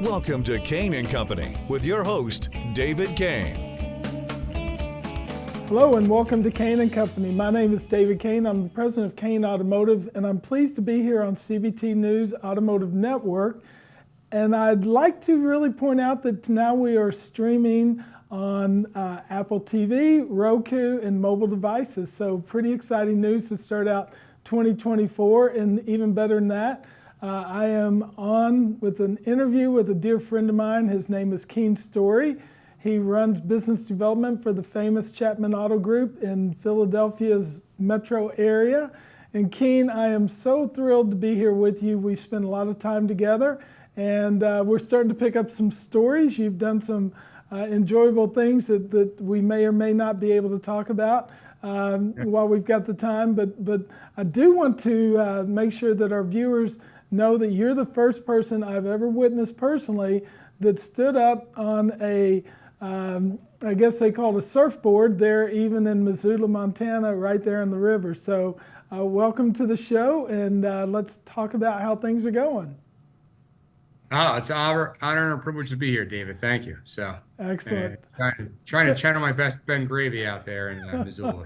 Welcome to Kain and Company with your host, David Kain. Hello and welcome to Kain and Company. My name is David Kain. I'm the president of Kain Automotive, and I'm pleased to be here on CBT News Automotive Network. And I'd like to really point out that now we are streaming on Apple TV, Roku, and mobile devices. So pretty exciting news to start out 2024, and even better than that, I am on with an interview with a dear friend of mine. His name is Keane Storey. He runs business development for the famous Chapman Auto Group in Philadelphia's metro area. And Keane, I am so thrilled to be here with you. We spent a lot of time together, and we're starting to pick up some stories. You've done some enjoyable things that we may or may not be able to talk about while we've got the time. But I do want to make sure that our viewers know that you're the first person I've ever witnessed personally that stood up on a, I guess they call it a surfboard there, even in Missoula, Montana, right there in the river. So welcome to the show, and let's talk about how things are going. Oh, it's an honor and a privilege to be here, David. Thank you. So excellent. Trying to channel my best Ben Gravy out there in Missoula.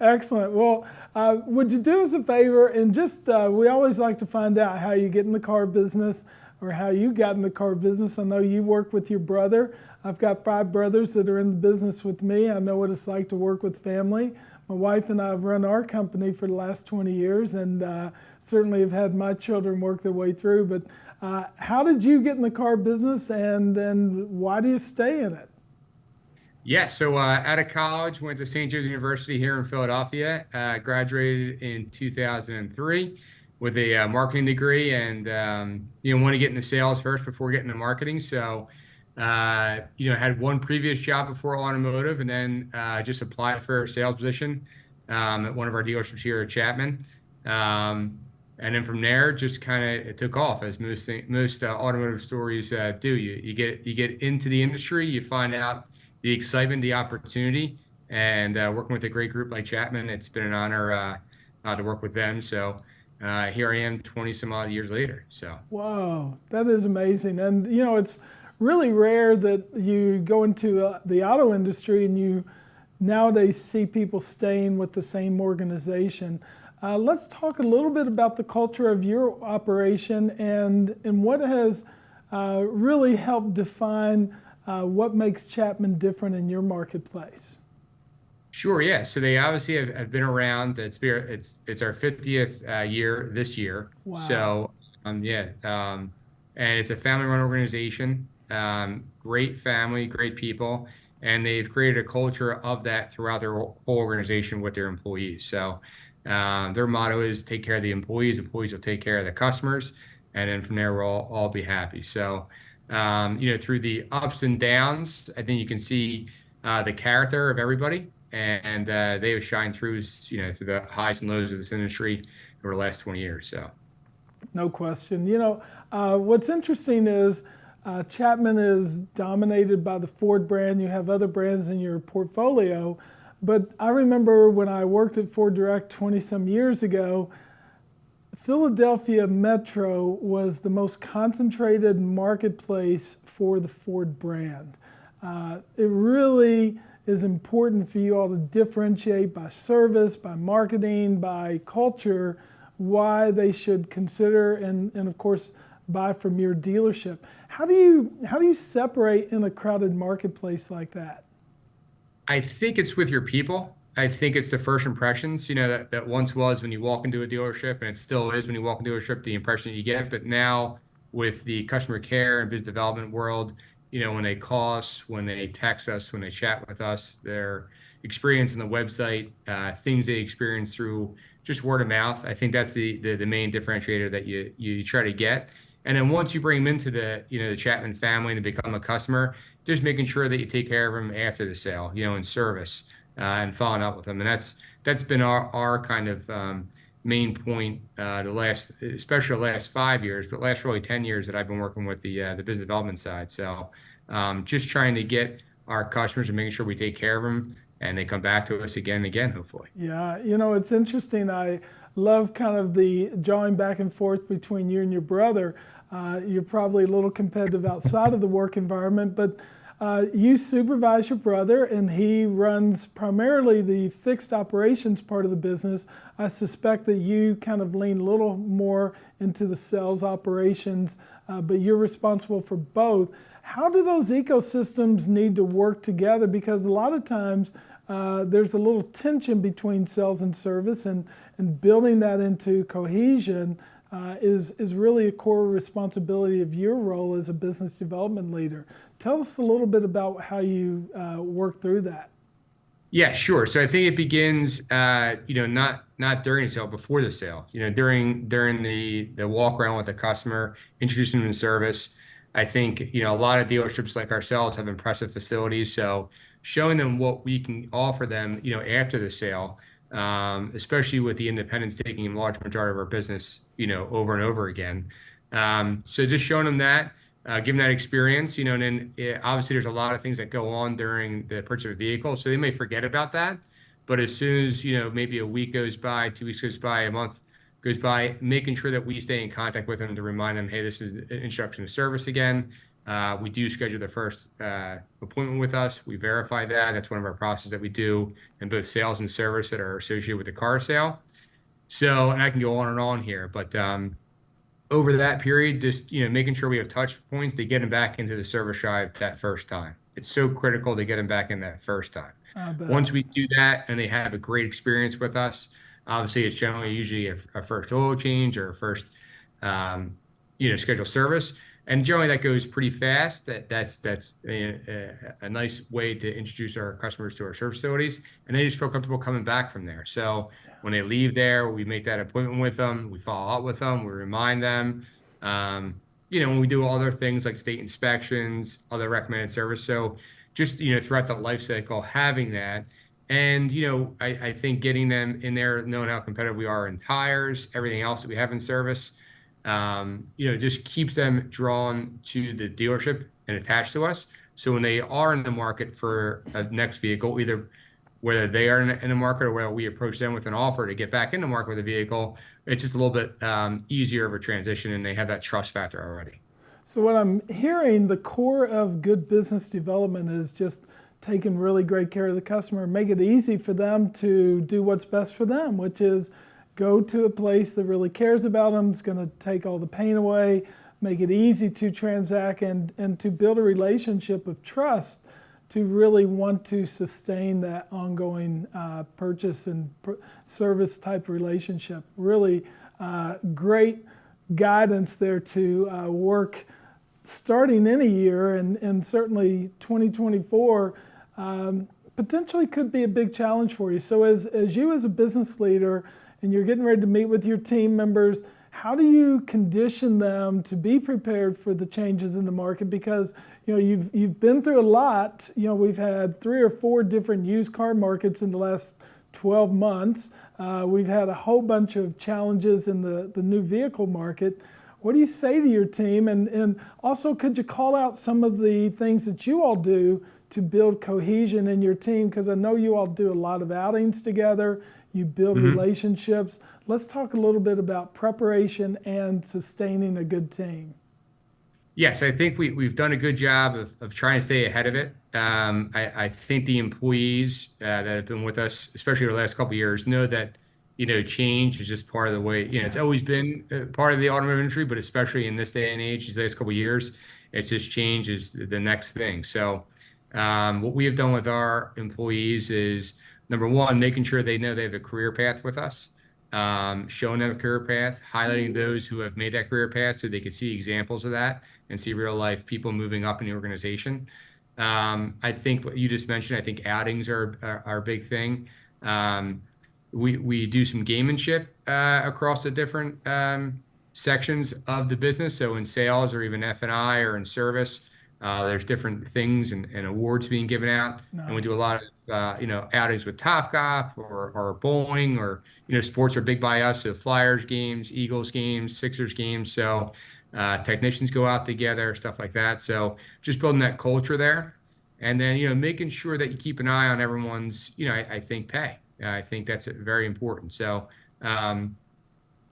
Excellent. Well, would you do us a favor and just, we always like to find out how you get in the car business or how you got in the car business. I know you work with your brother. I've got 5 brothers that are in the business with me. I know what it's like to work with family. My wife and I have run our company for the last 20 years and certainly have had my children work their way through. But how did you get in the car business, and why do you stay in it? Yeah, so out of college, went to St. Joe's University here in Philadelphia, graduated in 2003 with a marketing degree, and want to get into sales first before getting into marketing. So had one previous job before automotive, and then just applied for a sales position at one of our dealerships here at Chapman. And then from there, just kind of it took off, as most automotive stories do. You get into the industry, you find out the excitement, the opportunity, and working with a great group like Chapman, it's been an honor to work with them. So here I am 20 some odd years later. So wow, that is amazing. And it's really rare that you go into the auto industry and you nowadays see people staying with the same organization. Let's talk a little bit about the culture of your operation and what has really helped define what makes Chapman different in your marketplace. Sure, yeah. So they obviously have been around. It's our 50th year this year. Wow. So and it's a family-run organization. Great family, great people, and they've created a culture of that throughout their whole organization with their employees. So their motto is take care of the employees will take care of the customers, and then from there we'll all be happy. So through the ups and downs, I think you can see the character of everybody, and they have shined through through the highs and lows of this industry over the last 20 years. So no question. What's interesting is Chapman is dominated by the Ford brand. You have other brands in your portfolio. But I remember when I worked at Ford Direct 20-some years ago, Philadelphia Metro was the most concentrated marketplace for the Ford brand. It really is important for you all to differentiate by service, by marketing, by culture, why they should consider and of course buy from your dealership. How do you separate in a crowded marketplace like that? I think it's with your people. I think it's the first impressions, that once was when you walk into a dealership, and it still is when you walk into a dealership, the impression you get. But now with the customer care and business development world, when they call us, when they text us, when they chat with us, their experience on the website, things they experience through just word of mouth, I think that's the main differentiator that you try to get. And then once you bring them into the Chapman family and become a customer, just making sure that you take care of them after the sale, in service and following up with them. And that's been our kind of main point especially the last 5 years, but last really 10 years that I've been working with the business development side. So just trying to get our customers and making sure we take care of them and they come back to us again and again, hopefully. Yeah, it's interesting. I love kind of the jawing back and forth between you and your brother. You're probably a little competitive outside of the work environment, but you supervise your brother, and he runs primarily the fixed operations part of the business. I suspect that you kind of lean a little more into the sales operations, but you're responsible for both. How do those ecosystems need to work together? Because a lot of times there's a little tension between sales and service, and building that into cohesion is really a core responsibility of your role as a business development leader. Tell us a little bit about how you work through that. Yeah, sure. So I think it begins, not during the sale, before the sale. During the walk around with the customer, introducing them to service. I think a lot of dealerships like ourselves have impressive facilities, so showing them what we can offer them, after the sale, especially with the independents taking a large majority of our business, over and over again. So just showing them that, giving that experience, and then obviously there's a lot of things that go on during the purchase of a vehicle, so they may forget about that. But as soon as, maybe a week goes by, 2 weeks goes by, a month goes by, making sure that we stay in contact with them to remind them, hey, this is an introduction to service again. We do schedule the first appointment with us. We verify that. That's one of our processes that we do in both sales and service that are associated with the car sale. So, and I can go on and on here, but over that period, just making sure we have touch points to get them back into the service drive that first time. It's so critical to get them back in that first time. Once we do that and they have a great experience with us, obviously it's generally usually a first oil change or a first scheduled service. And generally that goes pretty fast. That's a nice way to introduce our customers to our service facilities, and they just feel comfortable coming back from there. So when they leave there, we make that appointment with them, we follow up with them, we remind them. When we do other things like state inspections, other recommended service. So just throughout the life cycle, having that. And I think getting them in there, knowing how competitive we are in tires, everything else that we have in service. Just keeps them drawn to the dealership and attached to us. So when they are in the market for a next vehicle, either whether they are in the market or whether we approach them with an offer to get back in the market with a vehicle, it's just a little bit easier of a transition, and they have that trust factor already. So what I'm hearing, the core of good business development is just taking really great care of the customer, make it easy for them to do what's best for them, which is go to a place that really cares about them, is going to take all the pain away, make it easy to transact, and to build a relationship of trust to really want to sustain that ongoing purchase and service type relationship. Really great guidance there to work starting in a year, and certainly 2024 potentially could be a big challenge for you. So as you as a business leader, and you're getting ready to meet with your team members, how do you condition them to be prepared for the changes in the market? Because you've been through a lot. We've had 3 or 4 different used car markets in the last 12 months. We've had a whole bunch of challenges in the new vehicle market. What do you say to your team? And also, could you call out some of the things that you all do to build cohesion in your team? Because I know you all do a lot of outings together. You build relationships. Let's talk a little bit about preparation and sustaining a good team. Yes, I think we've done a good job of trying to stay ahead of it. I think the employees that have been with us, especially over the last couple of years, know that change is just part of the way. It's always been part of the automotive industry, but especially in this day and age, these last couple of years, it's just change is the next thing. So what we have done with our employees is, number one, making sure they know they have a career path with us, showing them a career path, highlighting those who have made that career path so they could see examples of that and see real life people moving up in the organization. I think what you just mentioned, I think outings are a big thing. We do some gamemanship across the different sections of the business. So in sales or even F&I or in service, there's different things and awards being given out. Nice. And we do a lot of outings with Topgolf or bowling or sports are big by us. So Flyers games, Eagles games, Sixers games. So technicians go out together, stuff like that. So just building that culture there. And then, making sure that you keep an eye on everyone's, I think pay. I think that's very important. So,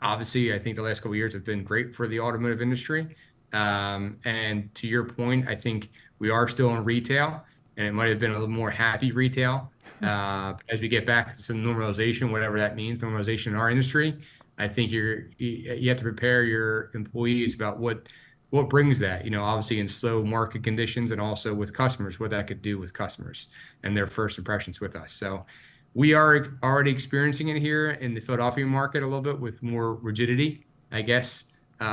obviously, I think the last couple of years have been great for the automotive industry. And to your point, I think we are still in retail, and it might have been a little more happy retail as we get back to some normalization, whatever that means, normalization in our industry. I think you have to prepare your employees about what brings that, obviously in slow market conditions, and also with customers, what that could do with customers and their first impressions with us. So we are already experiencing it here in the Philadelphia market a little bit with more rigidity, I guess,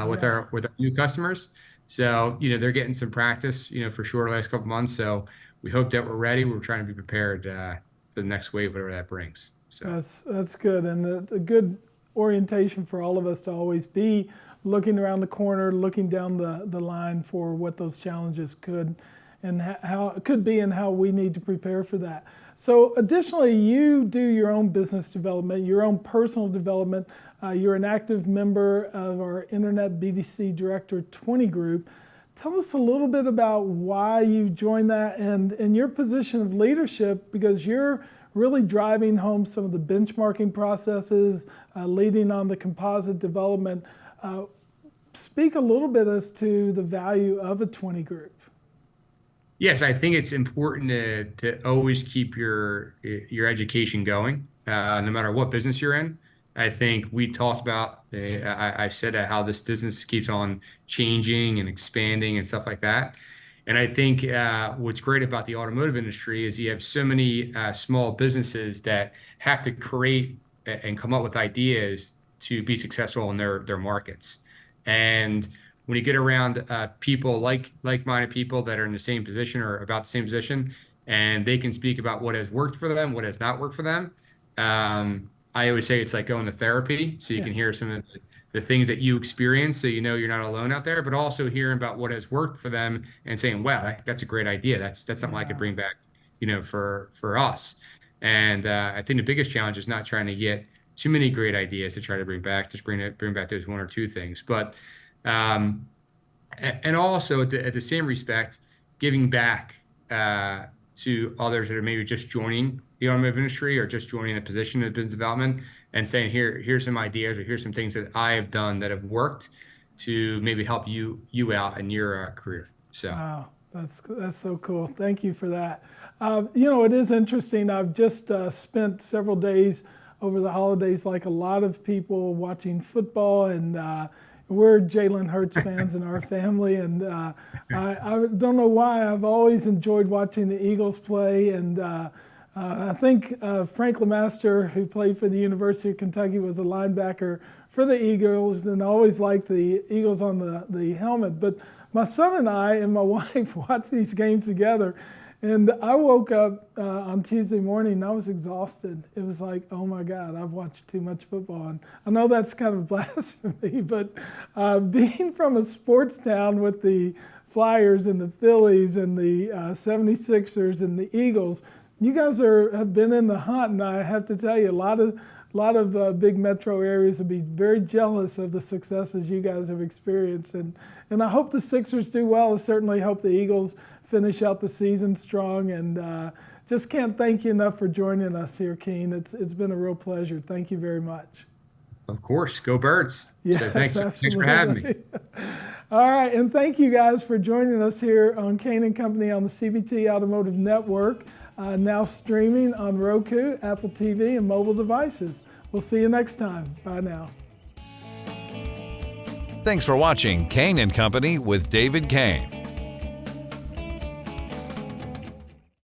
with our new customers. So, they're getting some practice, for sure, the last couple of months. So we hope that we're ready. We're trying to be prepared for the next wave, whatever that brings. So that's good, and a good orientation for all of us to always be looking around the corner, looking down the line for what those challenges could and how it could be and how we need to prepare for that. So additionally, you do your own business development, your own personal development. You're an active member of our Internet BDC Director 20 group. Tell us a little bit about why you joined that and your position of leadership, because you're really driving home some of the benchmarking processes, leading on the composite development. Speak a little bit as to the value of a 20 group. Yes, I think it's important to always keep your education going, no matter what business you're in. I think we talked about, I said how this business keeps on changing and expanding and stuff like that. And I think what's great about the automotive industry is you have so many small businesses that have to create and come up with ideas to be successful in their markets. And when you get around people like-minded people that are in the same position or about the same position, and they can speak about what has worked for them, what has not worked for them, I always say it's like going to therapy, so you can hear some of the things that you experience, so you're not alone out there, but also hearing about what has worked for them and saying, wow, that's a great idea. That's something I could bring back, for us. And I think the biggest challenge is not trying to get too many great ideas to try to bring back, just bring back those one or two things. But and also at the same respect, giving back to others that are maybe just joining the automotive industry or just joining a position in business development, and saying, here's some ideas, or here's some things that I have done that have worked to maybe help you out in your career. So wow, that's so cool. Thank you for that. It is interesting. I've just spent several days over the holidays, like a lot of people, watching football, and we're Jalen Hurts fans in our family, and I don't know why. I've always enjoyed watching the Eagles play, and I think Frank LeMaster, who played for the University of Kentucky, was a linebacker for the Eagles, and I always liked the Eagles on the helmet. But my son and I and my wife watch these games together, and I woke up on Tuesday morning and I was exhausted. It was like, oh my God, I've watched too much football. And I know that's kind of blasphemy, but being from a sports town with the Flyers and the Phillies and the 76ers and the Eagles, you guys have been in the hunt, and I have to tell you, a lot of big metro areas would be very jealous of the successes you guys have experienced, and I hope the Sixers do well. I certainly hope the Eagles finish out the season strong, and just can't thank you enough for joining us here, Keane. It's been a real pleasure. Thank you very much. Of course, go Birds. Yes, so thanks for having me. All right, and thank you guys for joining us here on Kain and Company on the CBT Automotive Network, now streaming on Roku, Apple TV, and mobile devices. We'll see you next time. Bye now. Thanks for watching Kain and Company with David Kain.